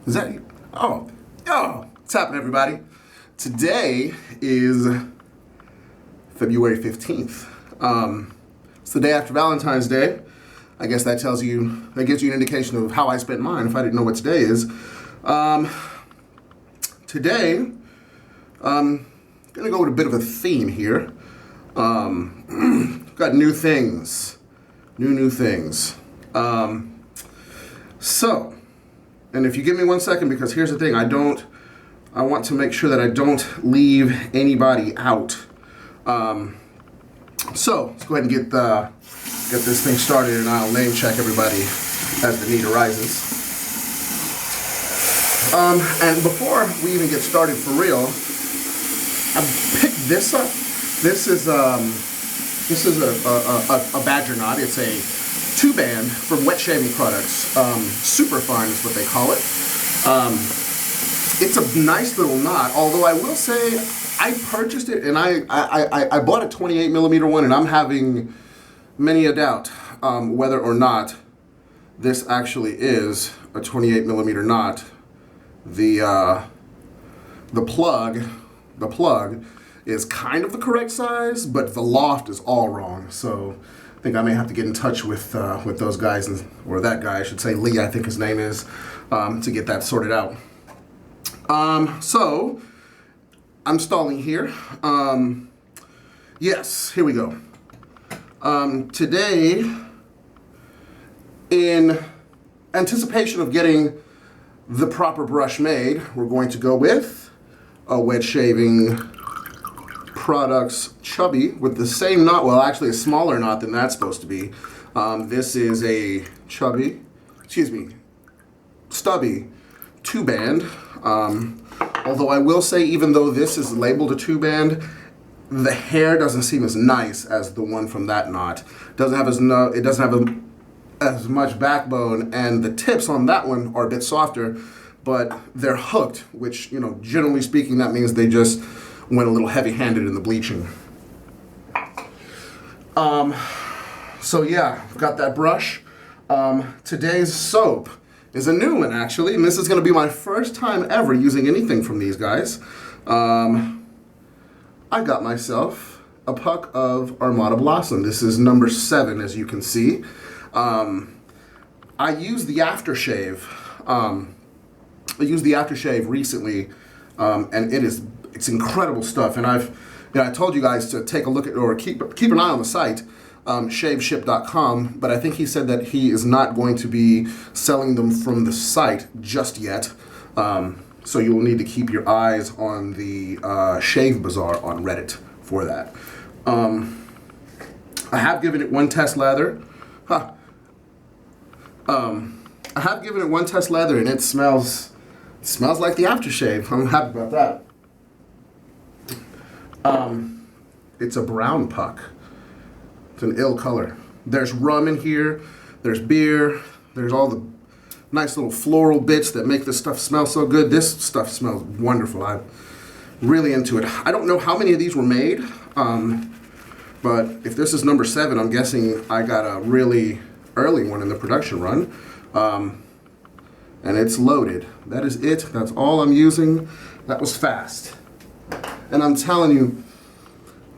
Is that you? Oh, what's happening, everybody? Today is February 15th. It's the day after Valentine's Day. I guess that gives you an indication of how I spent mine if I didn't know what today is. Today, I'm gonna go with a bit of a theme here. Got new things. New things. And if you give me 1 second, because here's the thing, I want to make sure that I don't leave anybody out. So let's go ahead and get this thing started, and I'll name check everybody as the need arises. And before we even get started for real, I picked this up. This is a badger knot. It's a 2-band from Wet Shaving Products. Super fine is what they call it. It's a nice little knot, although I will say I purchased it and I bought a 28 millimeter one, and I'm having many a doubt whether or not this actually is a 28 millimeter knot. The plug is kind of the correct size, but the loft is all wrong. So I think I may have to get in touch with those guys, or that guy, I should say, Lee, I think his name is, to get that sorted out. So I'm stalling here. Yes, here we go. Today, in anticipation of getting the proper brush made, we're going to go with a Wet Shaving Products Chubby with the same knot, well, actually a smaller knot than that's supposed to be. This is a stubby 2-band. Although I will say, even though this is labeled a 2-band, the hair doesn't seem as nice as the one from that knot. It doesn't have as much backbone, and the tips on that one are a bit softer, but they're hooked, which, generally speaking, that means they just went a little heavy-handed in the bleaching. So yeah, I've got that brush. Today's soap is a new one, actually, and this is going to be my first time ever using anything from these guys. I got myself a puck of Armada Blossom. This is number 7, as you can see. I used the aftershave. Recently, and it's incredible stuff. And I told you guys to take a look at, or keep an eye on the site, shaveship.com. But I think he said that he is not going to be selling them from the site just yet. So you will need to keep your eyes on the Shave Bazaar on Reddit for that. I have given it one test lather. I have given it one test lather, and it smells like the aftershave. I'm happy about that. It's a brown puck. It's an ill color. There's rum in here. There's beer. There's all the nice little floral bits that make this stuff smell so good. This stuff smells wonderful. I'm really into it. I don't know how many of these were made, but if this is number 7, I'm guessing I got a really early one in the production run. And it's loaded. That is it. That's all I'm using. That was fast. And I'm telling you,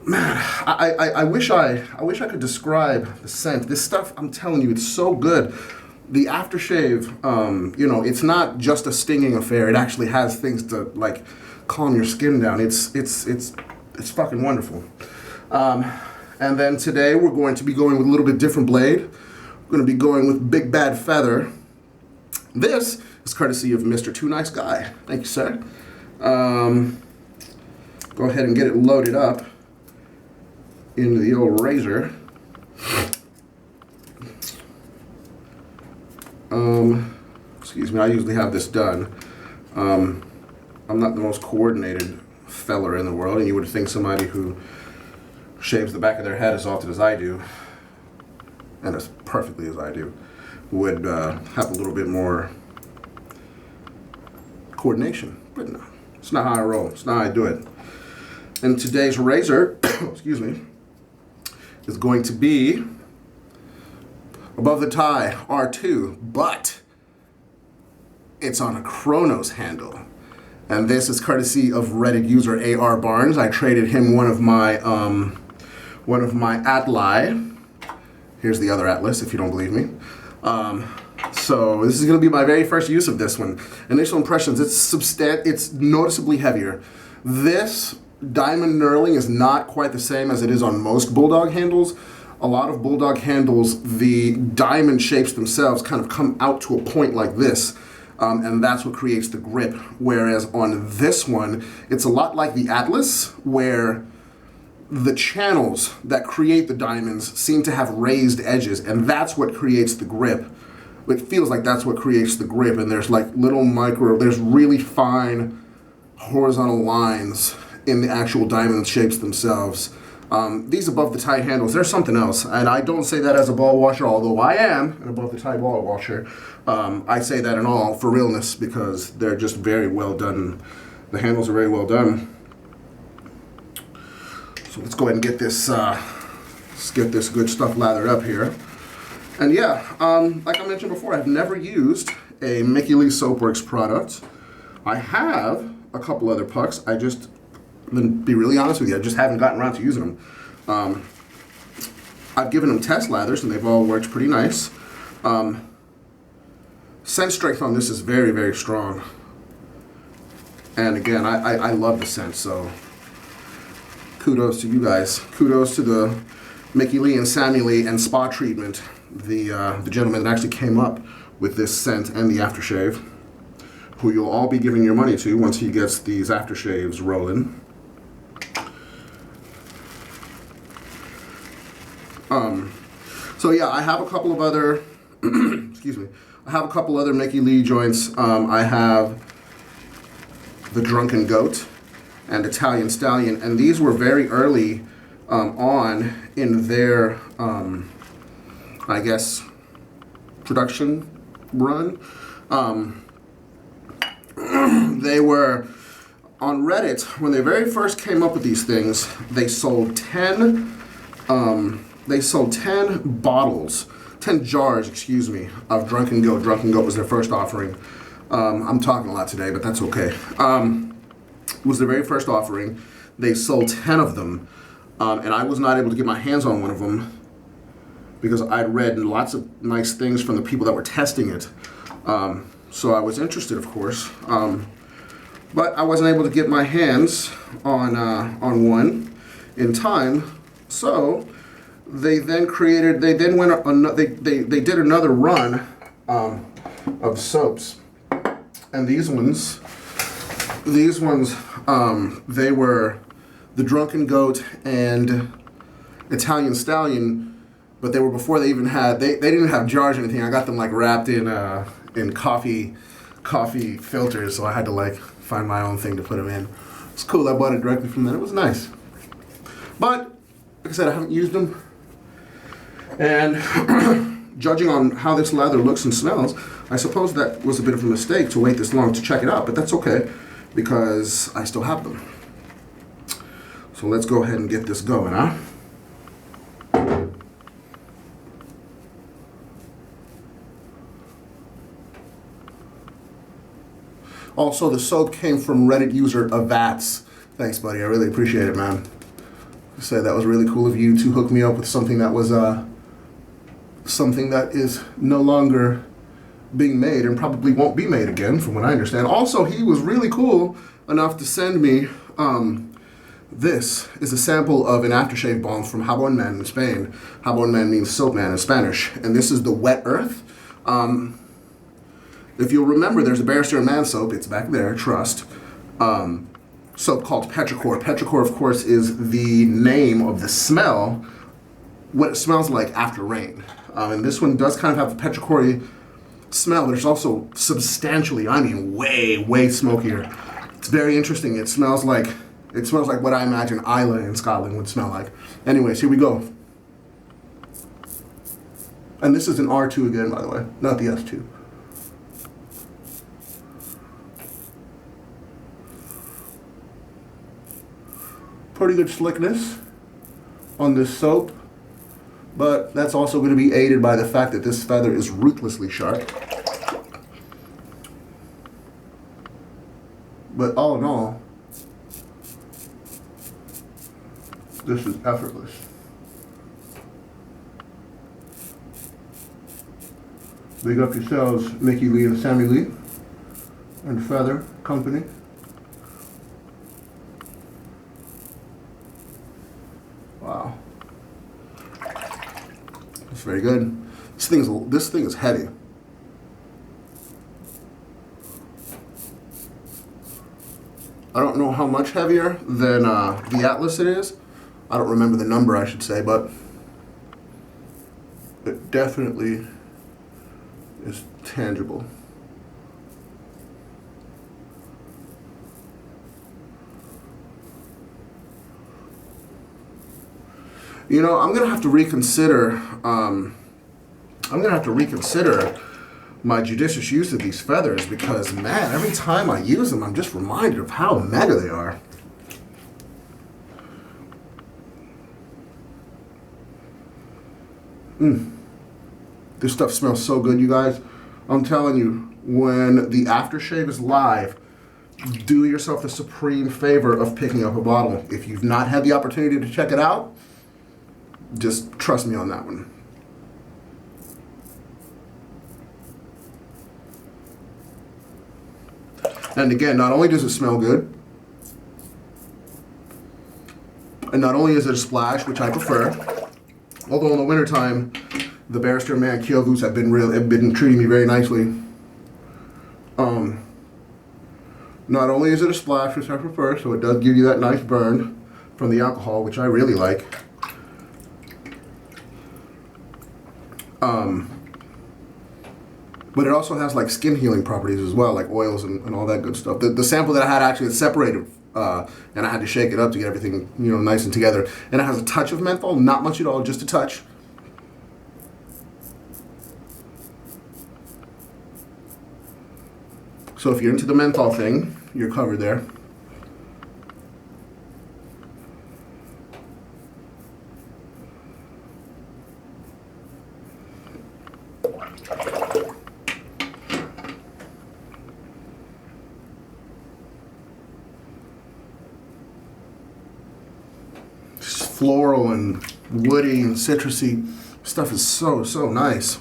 man, I wish I could describe the scent. This stuff, I'm telling you, it's so good. The aftershave, it's not just a stinging affair. It actually has things to calm your skin down. It's fucking wonderful. And then today we're going to be going with a little bit different blade. We're going to be going with Big Bad Feather. This is courtesy of Mr. Too Nice Guy. Thank you, sir. Go ahead and get it loaded up into the old razor. Excuse me, I usually have this done. I'm not the most coordinated feller in the world, and you would think somebody who shaves the back of their head as often as I do, and as perfectly as I do, would have a little bit more coordination. But no, it's not how I roll. It's not how I do it. And today's razor, excuse me, is going to be Above the Tie R2, but it's on a Kronos handle. And this is courtesy of Reddit user AR Barnes. I traded him one of my Atli. Here's the other Atlas, if you don't believe me. So this is going to be my very first use of this one. Initial impressions, it's noticeably heavier. This diamond knurling is not quite the same as it is on most Bulldog handles. A lot of Bulldog handles, the diamond shapes themselves kind of come out to a point like this. And that's what creates the grip. Whereas on this one, it's a lot like the Atlas, where the channels that create the diamonds seem to have raised edges, and that's what creates the grip. It feels like that's what creates the grip, and there's like there's really fine horizontal lines in the actual diamond shapes themselves. These above the tie handles, they're something else, and I don't say that as a ball washer, although I am an above the tie ball washer. I say that in all for realness because they're just very well done. The handles are very well done. So let's go ahead and get this good stuff lathered up here. And yeah, like I mentioned before, I've never used a Mickey Lee Soapworks product. I have a couple other pucks. I'm gonna be really honest with you, I just haven't gotten around to using them. I've given them test lathers and they've all worked pretty nice. Scent strength on this is very, very strong. And again, I love the scent, so kudos to you guys. Kudos to the Mickey Lee and Sammy Lee and Spa Treatment, the gentleman that actually came up with this scent and the aftershave, who you'll all be giving your money to once he gets these aftershaves rolling. So yeah, I have a couple of other, excuse me, I have a couple other Mickey Lee joints. I have the Drunken Goat and Italian Stallion, and these were very early on in their, I guess, production run. They were on Reddit when they very first came up with these things. They sold 10 bottles, 10 jars, excuse me, of Drunken Goat. Drunken Goat was their first offering. I'm talking a lot today, but that's okay. Was their very first offering. They sold 10 of them, and I was not able to get my hands on one of them because I'd read lots of nice things from the people that were testing it. So I was interested, of course, but I wasn't able to get my hands on one in time. So they then they did another run of soaps, and these ones, they were the Drunken Goat and Italian Stallion, but they were before they even had, they didn't even have jars or anything. I got them like wrapped in coffee filters, so I had to like find my own thing to put them in. It's cool. I bought it directly from them. It was nice, but like I said, I haven't used them, and judging on how this lather looks and smells, I suppose that was a bit of a mistake to wait this long to check it out, but that's okay because I still have them. So let's go ahead and get this going, huh? Also, the soap came from Reddit user Avats. Thanks, buddy. I really appreciate it, man. I said that was really cool of you to hook me up with something that was something that is no longer being made and probably won't be made again, from what I understand. Also, he was really cool enough to send me this is a sample of an aftershave balm from Jabon Man in Spain. Jabon Man means soap man in Spanish, and this is the Wet Earth. If you'll remember, there's a Barrister and Man soap, it's back there, trust, soap called Petrichor. Petrichor, of course, is the name of the smell, what it smells like after rain. And this one does kind of have a petrichor smell, but it's also substantially, I mean, way, way smokier. It's very interesting. It smells like what I imagine Islay in Scotland would smell like. Anyways, here we go. And this is an R2 again, by the way, not the S2. Pretty good slickness on this soap, but that's also going to be aided by the fact that this feather is ruthlessly sharp. But all in all, this is effortless. Big up yourselves, Mickey Lee and Sammy Lee and Feather Company. Wow. It's very good. This thing is heavy. I don't know how much heavier than the Atlas it is. I don't remember the number, I should say, but it definitely is tangible. You know, I'm gonna have to reconsider. My judicious use of these feathers because, man, every time I use them, I'm just reminded of how mega they are. This stuff smells so good, you guys. I'm telling you, when the aftershave is live, do yourself the supreme favor of picking up a bottle. If you've not had the opportunity to check it out, just trust me on that one. And again, not only does it smell good, and not only is it a splash, which I prefer, although in the wintertime, the Barrister Man Kyovus have been treating me very nicely. Not only is it a splash, which I prefer, so it does give you that nice burn from the alcohol, which I really like. But it also has like skin healing properties as well, like oils and all that good stuff. The sample that I had actually separated, and I had to shake it up to get everything, you know, nice and together. And it has a touch of menthol, not much at all, just a touch. So if you're into the menthol thing, you're covered there. Floral and woody and citrusy stuff is so nice.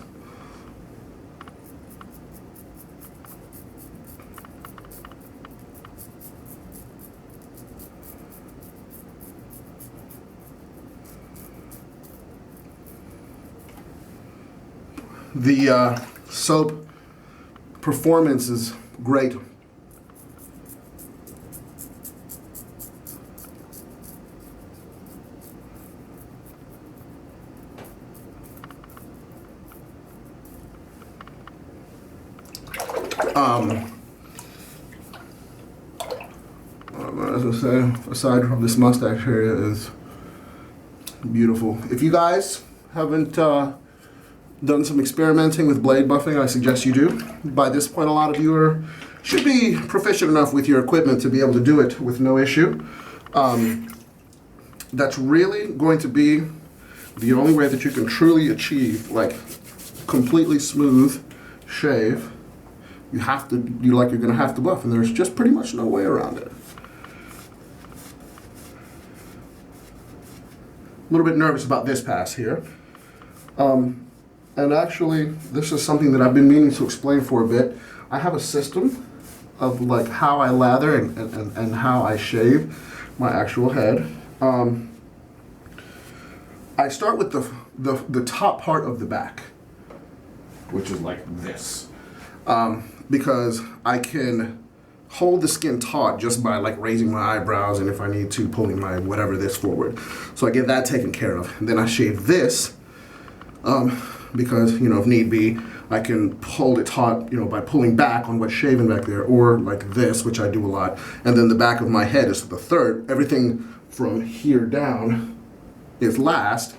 The soap performance is great. As I say, aside from this mustache area is beautiful. If you guys haven't done some experimenting with blade buffing, I suggest you do. By this point, a lot of you should be proficient enough with your equipment to be able to do it with no issue. That's really going to be the only way that you can truly achieve like completely smooth shave. You're gonna have to buff, and there's just pretty much no way around it. A little bit nervous about this pass here. And actually, this is something that I've been meaning to explain for a bit. I have a system of like how I lather and how I shave my actual head. I start with the top part of the back, which is like this. Because I can hold the skin taut just by like raising my eyebrows and if I need to pulling my whatever this forward. So I get that taken care of. And then I shave this because, you know, if need be, I can hold it taut, you know, by pulling back on what's shaven back there, or like this, which I do a lot. And then the back of my head is the third. Everything from here down is last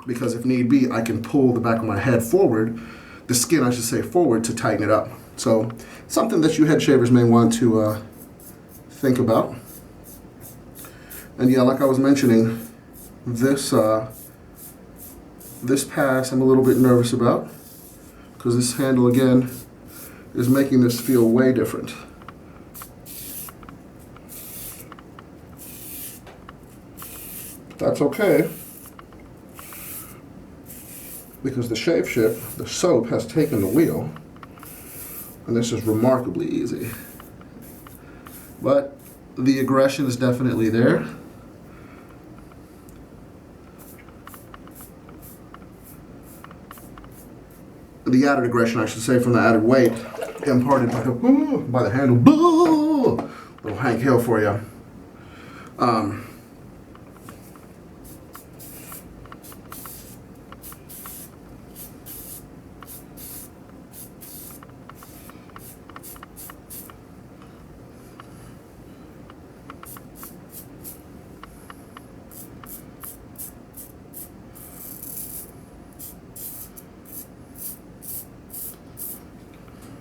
because if need be, I can pull the back of my head forward, the skin, I should say, forward to tighten it up. So something that you head shavers may want to think about. And yeah, like I was mentioning, this pass I'm a little bit nervous about because this handle again is making this feel way different. that's okay, because the shave ship, the soap, has taken the wheel, and this is remarkably easy. But the aggression is definitely there. The added aggression, I should say, from the added weight imparted by the handle. Boo! Little Hank Hill for you.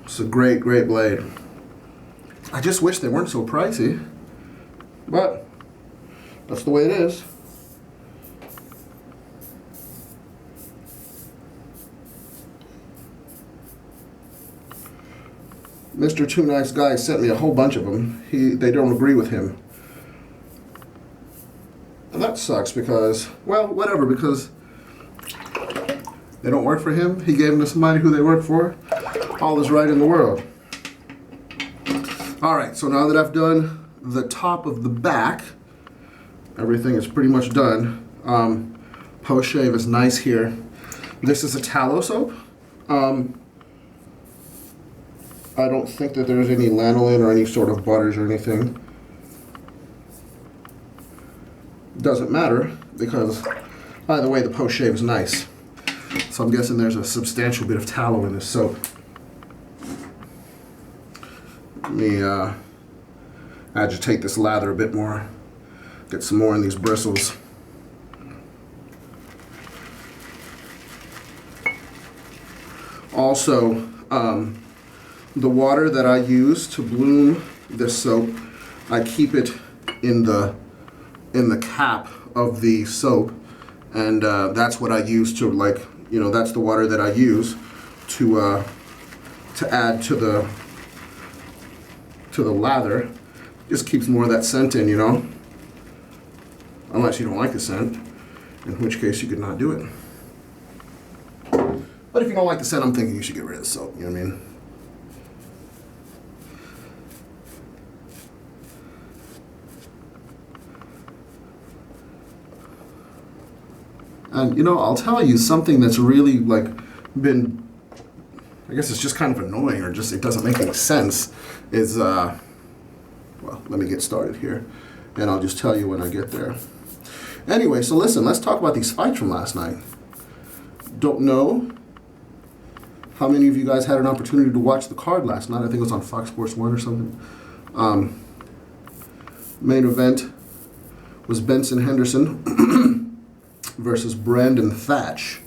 It's a great, great blade. I just wish they weren't so pricey, but that's the way it is. Mr. Too Nice Guy sent me a whole bunch of them. They don't agree with him. And that sucks because, well, whatever, because they don't work for him. He gave them to somebody who they work for. All is right in the world. All right, so now that I've done the top of the back, everything is pretty much done. Post shave is nice here. This is a tallow soap. I don't think that there's any lanolin or any sort of butters or anything. Doesn't matter because either way the post shave is nice. So I'm guessing there's a substantial bit of tallow in this soap. Let me agitate this lather a bit more. Get some more in these bristles. Also, the water that I use to bloom this soap, I keep it in the cap of the soap, and that's what I use to, like, you know, that's the water that I use to add to the lather. Just keeps more of that scent in, you know, unless you don't like the scent, in which case you could not do it. But if you don't like the scent, I'm thinking you should get rid of the soap, you know what I mean? And, you know, I'll tell you something that's really, like, been, I guess it's just kind of annoying, or just it doesn't make any sense, is, well, let me get started here, and I'll just tell you when I get there. Anyway, so listen, let's talk about these fights from last night. Don't know how many of you guys had an opportunity to watch the card last night. I think it was on Fox Sports 1 or something. Main event was Benson Henderson versus Brandon Thatch.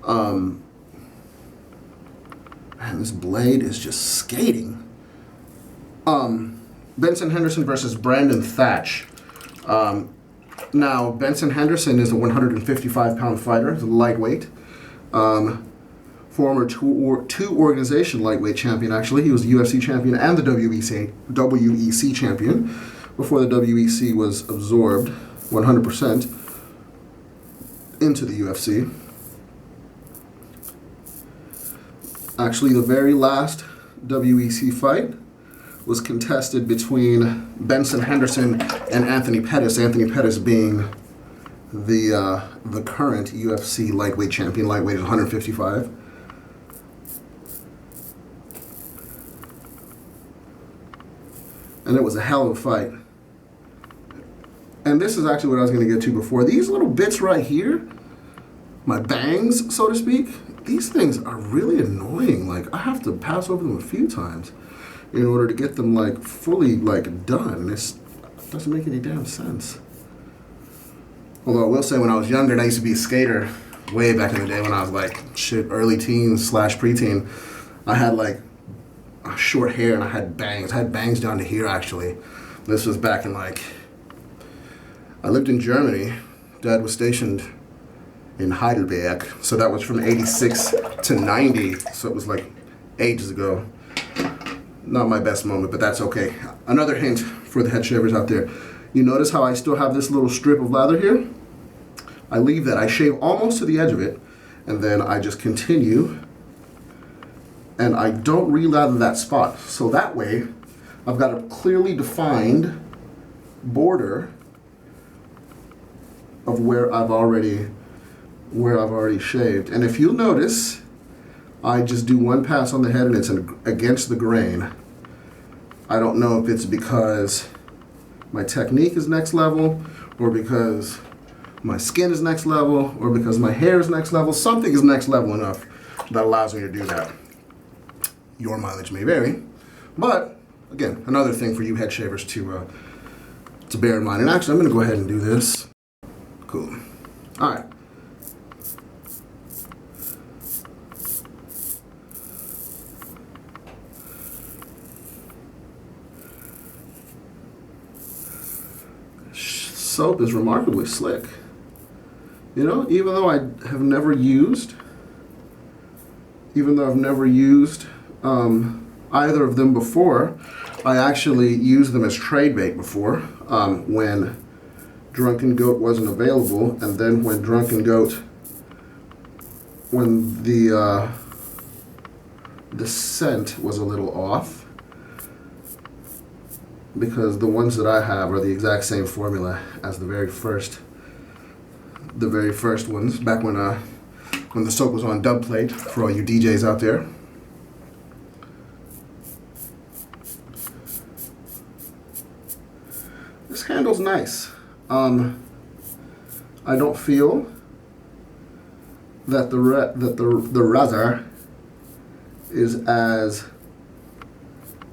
Man, this blade is just skating. Benson Henderson versus Brandon Thatch. Now, Benson Henderson is a 155-pound fighter, the lightweight. Former two organization lightweight champion, actually. He was the UFC champion and the WEC champion before the WEC was absorbed 100% into the UFC. Actually, the very last WEC fight was contested between Benson Henderson and Anthony Pettis. Anthony Pettis being the current UFC lightweight champion. Lightweight is 155. And it was a hell of a fight. And this is actually what I was going to get to before. These little bits right here, my bangs, so to speak, these things are really annoying. Like, I have to pass over them a few times in order to get them, like, fully, like, done. This doesn't make any damn sense. Although I will say, when I was younger and I used to be a skater way back in the day when I was, like, early teens / preteen, I had, like, short hair and I had bangs. I had bangs down to here, actually. This was back in, like, I lived in Germany. Dad was stationed in Heidelberg, so that was from 86 to 90, so it was like ages ago. Not my best moment, but that's okay. Another hint for the head shavers out there. You notice how I still have this little strip of lather here? I leave that. I shave almost to the edge of it, and then I just continue, and I don't relather that spot. So that way, I've got a clearly defined border of where I've already shaved. And if you'll notice, I just do one pass on the head and it's against the grain. I don't know if it's because my technique is next level, or because my skin is next level, or because my hair is next level. Something is next level enough that allows me to do that. Your mileage may vary, but again, another thing for you head shavers to bear in mind. And actually, I'm going to go ahead and do this. Cool. All right. Soap is remarkably slick. You know, even though I've never used either of them before, I actually used them as trade bait before, when Drunken Goat wasn't available, and then when the scent was a little off, because the ones that I have are the exact same formula as the very first ones, back when the soap was on dub plate, for all you DJs out there. This handle's nice. I don't feel that the razor is as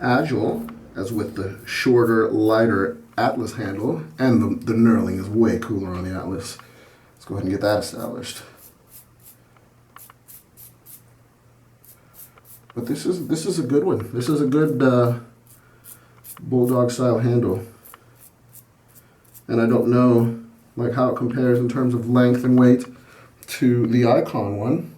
agile as with the shorter, lighter Atlas handle, and the knurling is way cooler on the Atlas. Let's go ahead and get that established. But this is a good one. This is a good bulldog style handle, and I don't know like how it compares in terms of length and weight to the Icon one.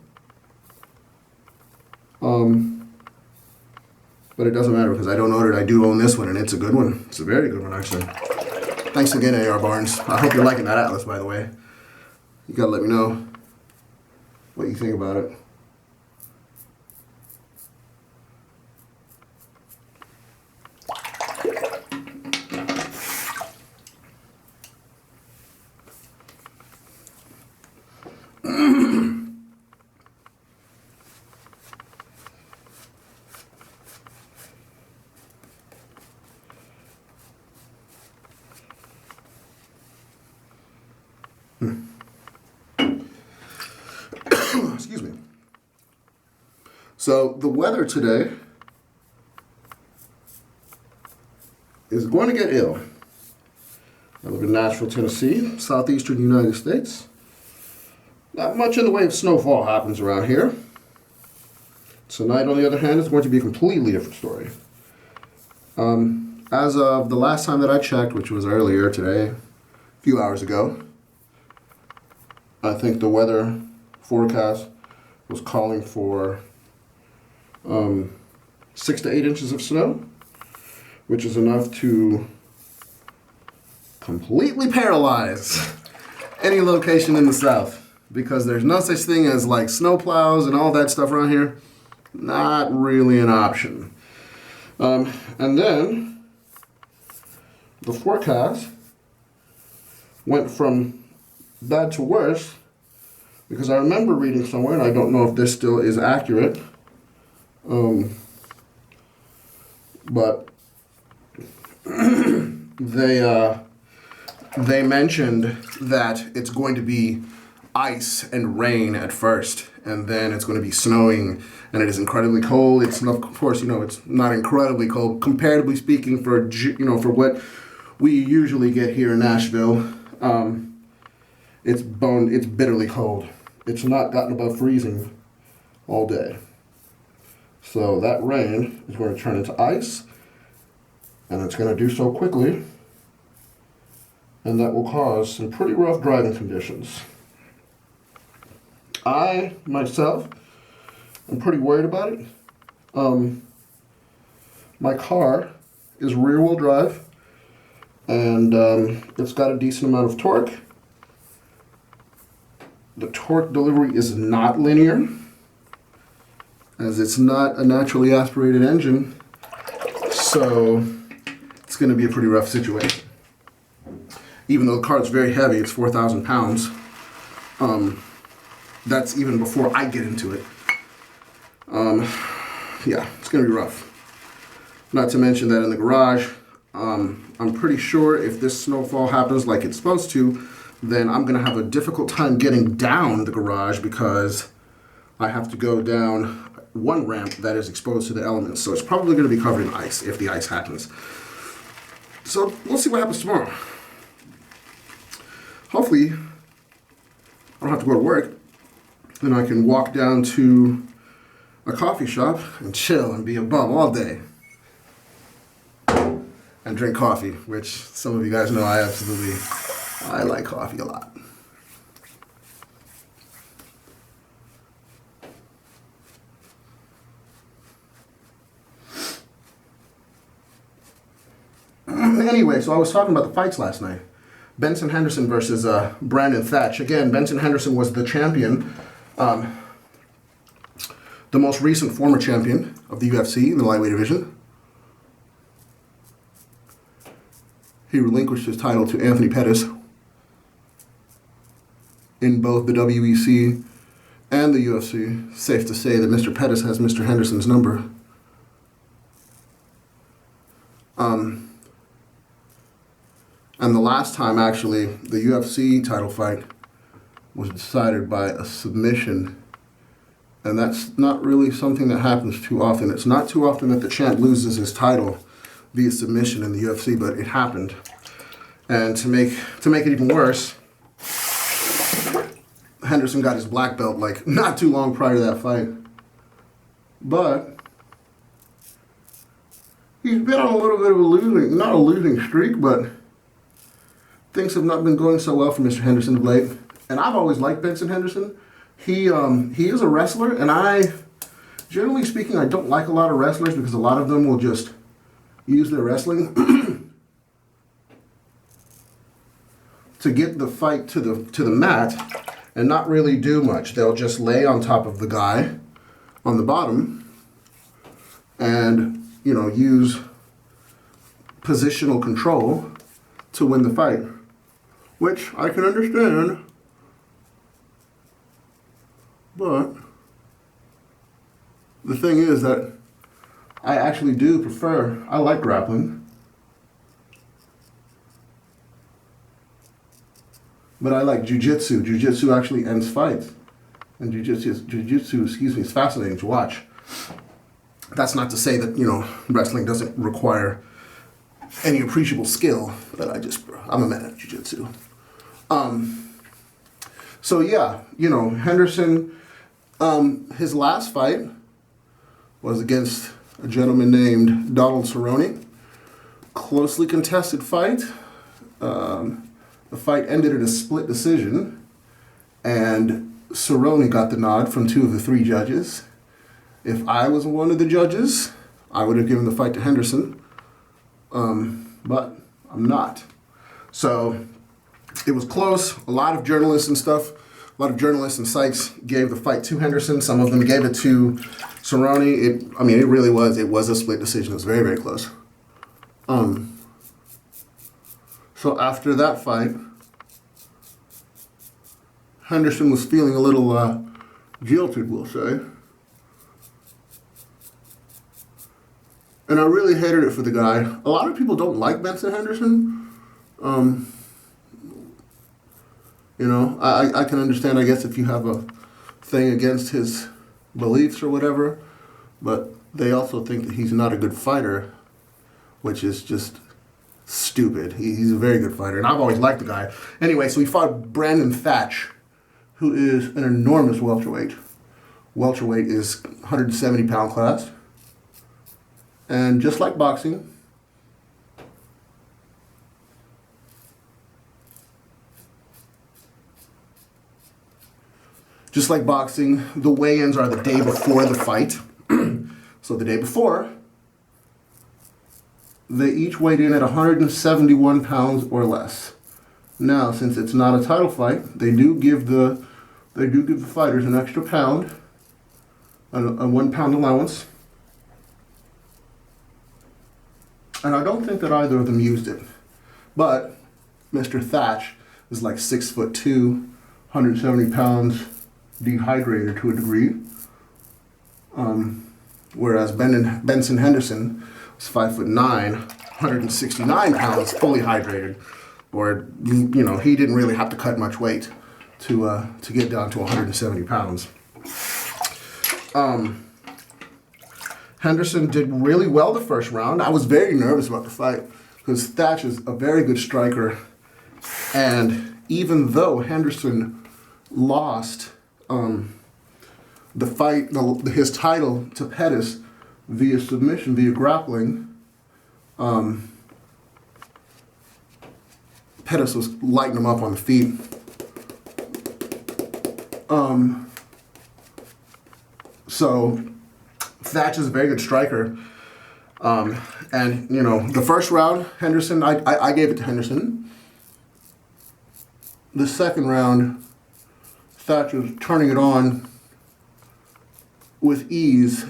But it doesn't matter because I don't own it. I do own this one, and it's a good one. It's a very good one, actually. Thanks again, AR Barnes. I hope you're liking that Atlas, by the way. You gotta let me know what you think about it. Excuse me. So the weather today is going to get ill. I live in Nashville, Tennessee, southeastern United States. Not much in the way of snowfall happens around here. Tonight, on the other hand, is going to be a completely different story. As of the last time that I checked, which was earlier today, a few hours ago, I think the weather forecast was calling for 6 to 8 inches of snow, which is enough to completely paralyze any location in the South, because there's no such thing as like snow plows and all that stuff around here. Not really an option. And then the forecast went from bad to worse, because I remember reading somewhere, and I don't know if this still is accurate, but they mentioned that it's going to be ice and rain at first, and then it's going to be snowing, and it is incredibly cold. It's, of course, it's not incredibly cold, comparatively speaking, for what we usually get here in Nashville. It's bitterly cold. It's not gotten above freezing all day. So that rain is going to turn into ice, and it's going to do so quickly, and that will cause some pretty rough driving conditions. I, myself, am pretty worried about it. My car is rear-wheel drive, and it's got a decent amount of torque. The torque delivery is not linear, as it's not a naturally aspirated engine, so it's going to be a pretty rough situation. Even though the car's very heavy, it's 4,000 pounds. That's even before I get into it. Yeah, it's going to be rough. Not to mention that in the garage, I'm pretty sure if this snowfall happens like it's supposed to, then I'm going to have a difficult time getting down the garage because I have to go down one ramp that is exposed to the elements. So it's probably going to be covered in ice if the ice happens. So we'll see what happens tomorrow. Hopefully, I don't have to go to work. Then I can walk down to a coffee shop and chill and be a bum all day. And drink coffee, which some of you guys know I like coffee a lot. Anyway, so I was talking about the fights last night. Benson Henderson versus Brandon Thatch. Again, Benson Henderson was the champion, the most recent former champion of the UFC in the lightweight division. He relinquished his title to Anthony Pettis in both the WEC and the UFC. Safe to say that Mr. Pettis has Mr. Henderson's number. And the last time, actually, the UFC title fight was decided by a submission. And that's not really something that happens too often. It's not too often that the champ loses his title via submission in the UFC, but it happened. And to make it even worse, Henderson got his black belt like not too long prior to that fight. But he's been on a little bit of not a losing streak, but things have not been going so well for Mr. Henderson of late. And I've always liked Benson Henderson. He is a wrestler, and generally speaking, I don't like a lot of wrestlers because a lot of them will just use their wrestling to get the fight to the mat and not really do much. They'll just lay on top of the guy on the bottom and, use positional control to win the fight, which I can understand. But the thing is that I actually do prefer, I like grappling, but I like jiu-jitsu. Jiu-jitsu actually ends fights. And jiu-jitsu, is fascinating to watch. That's not to say that, wrestling doesn't require any appreciable skill, but I'm a man at jiu-jitsu. So yeah, Henderson, his last fight was against a gentleman named Donald Cerrone. Closely contested fight. The fight ended in a split decision, and Cerrone got the nod from 2 of the 3 judges. If I was one of the judges, I would have given the fight to Henderson, but I'm not. So it was close. A lot of journalists and sites gave the fight to Henderson. Some of them gave it to Cerrone. It was a split decision. It was very, very close. So after that fight, Henderson was feeling a little jilted, we'll say. And I really hated it for the guy. A lot of people don't like Benson Henderson. I can understand, I guess, if you have a thing against his beliefs or whatever, but they also think that he's not a good fighter, which is just stupid. He's a very good fighter, and I've always liked the guy. Anyway, so he fought Brandon Thatch, who is an enormous welterweight. Welterweight is 170-pound class. And just like boxing, the weigh-ins are the day before the fight. So the day before, they each weighed in at 171 pounds or less. Now, since it's not a title fight, they do give the they do give the fighters an extra pound, a 1 pound allowance. And I don't think that either of them used it. But Mr. Thatch is like 6'2", 170 pounds, dehydrated to a degree. Whereas Benson Henderson was 5'9", 169 pounds, fully hydrated. Or, you know, he didn't really have to cut much weight to get down to 170 pounds. Henderson did really well the first round. I was very nervous about the fight because Thatch is a very good striker. And even though Henderson lost the fight, his title to Pettis via submission, via grappling, Pettis was lighting him up on the feet. So Thatch is a very good striker. And, you know, the first round, Henderson, I gave it to Henderson. The second round, Thatch was turning it on with ease,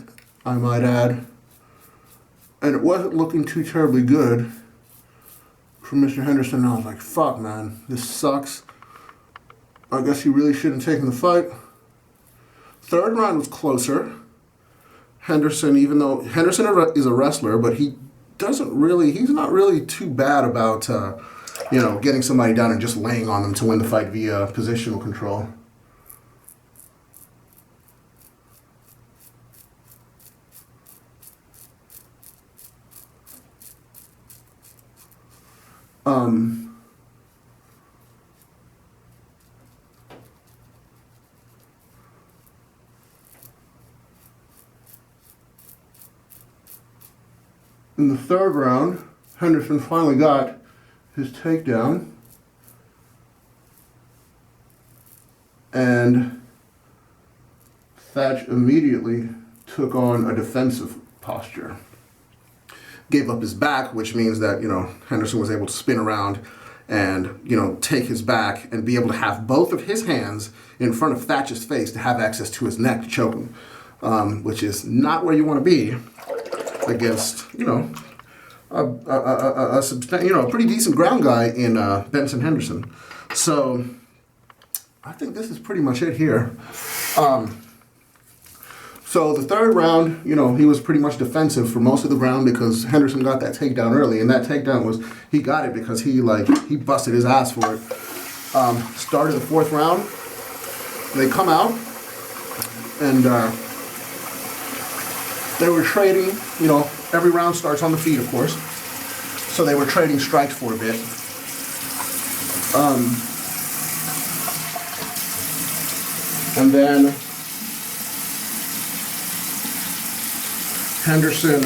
I might add. And it wasn't looking too terribly good for Mr. Henderson. I was like, fuck, man, this sucks. I guess he really shouldn't have taken the fight. Third round was closer. Henderson, even though Henderson is a wrestler, but he's not really too bad about, you know, getting somebody down and just laying on them to win the fight via positional control. In the third round, Henderson finally got his takedown, and Thatch immediately took on a defensive posture. Gave up his back, which means that, you know, Henderson was able to spin around and, you know, take his back and be able to have both of his hands in front of Thatch's face to have access to his neck to choke him, which is not where you want to be against, you know, a pretty decent ground guy in Benson Henderson. So I think this is pretty much it here. So the third round, you know, he was pretty much defensive for most of the round because Henderson got that takedown early, and that takedown he got it because he busted his ass for it. Started the fourth round, they come out, and they were trading, you know, every round starts on the feet, of course. So they were trading strikes for a bit. And then Henderson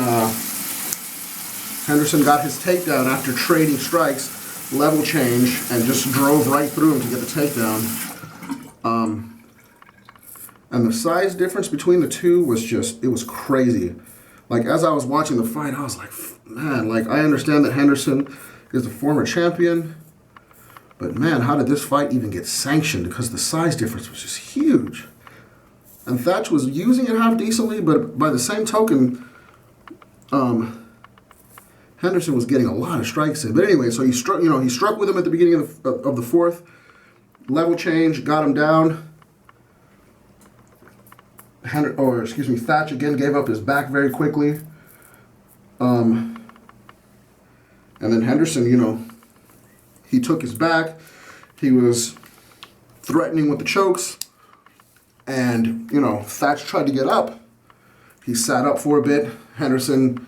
got his takedown after trading strikes, level change, and just drove right through him to get the takedown. And the size difference between the two was it was crazy. Like, as I was watching the fight, I was like, man, like, I understand that Henderson is a former champion, but man, how did this fight even get sanctioned? Because the size difference was just huge. And Thatch was using it half decently, but by the same token, Henderson was getting a lot of strikes in. But anyway, so he struck with him at the beginning of the fourth. Level change, got him down. Thatch again gave up his back very quickly. And then Henderson, you know, he took his back. He was threatening with the chokes. And, you know, Thatch tried to get up. He sat up for a bit. Henderson,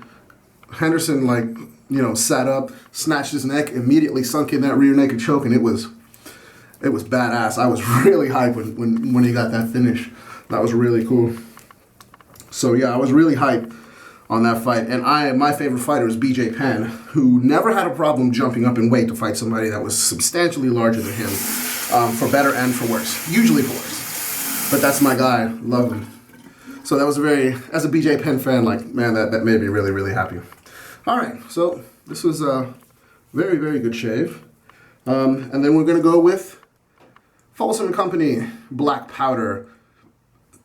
like, you know, sat up, snatched his neck, immediately sunk in that rear naked choke, and it was badass. I was really hyped when he got that finish. That was really cool. So yeah, I was really hyped on that fight. And my favorite fighter is BJ Penn, who never had a problem jumping up in weight to fight somebody that was substantially larger than him, for better and for worse. Usually for worse. But that's my guy. Love him. So that was as a BJ Penn fan, like, man, that made me really, really happy. All right, so this was a very, very good shave. And then we're going to go with Folsom & Company black powder.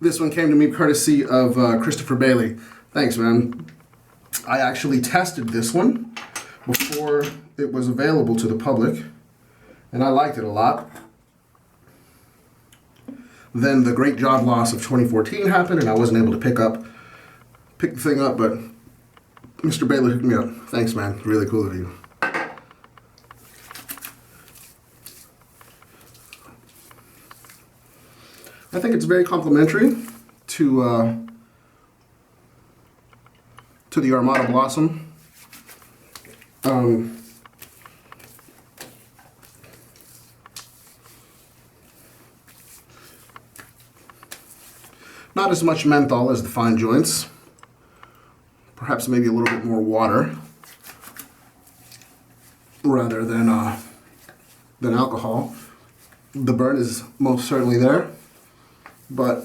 This one came to me courtesy of Christopher Bailey. Thanks, man. I actually tested this one before it was available to the public, and I liked it a lot. Then the great job loss of 2014 happened, and I wasn't able to pick the thing up, but Mr. Bailey hooked me up. Thanks, man. Really cool of you. I think it's very complimentary to the Armada Blossom. Not as much menthol as the fine joints. Perhaps maybe a little bit more water rather than alcohol. The burn is most certainly there, but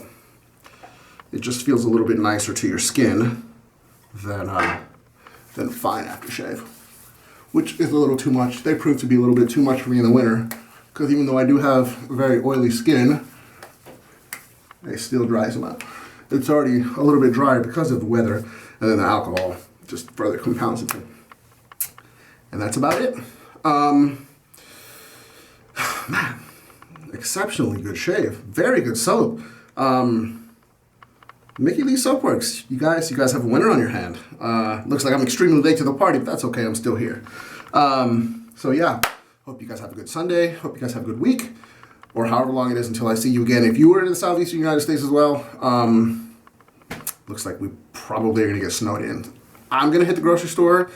it just feels a little bit nicer to your skin than fine aftershave, which is a little too much. They prove to be a little bit too much for me in the winter, because even though I do have very oily skin, it still dries them out. It's already a little bit drier because of the weather, and then the alcohol just further compounds it. And that's about it. Man, exceptionally good shave. Very good soap. Mickey Lee Soapworks. You guys have a winner on your hand. Looks like I'm extremely late to the party, but that's okay. I'm still here. So yeah, hope you guys have a good Sunday. Hope you guys have a good week, or however long it is until I see you again. If you were in the southeastern United States as well, looks like we probably are gonna get snowed in. I'm gonna hit the grocery store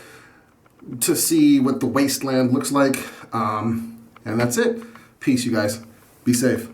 to see what the wasteland looks like, and that's it. Peace, you guys. Be safe.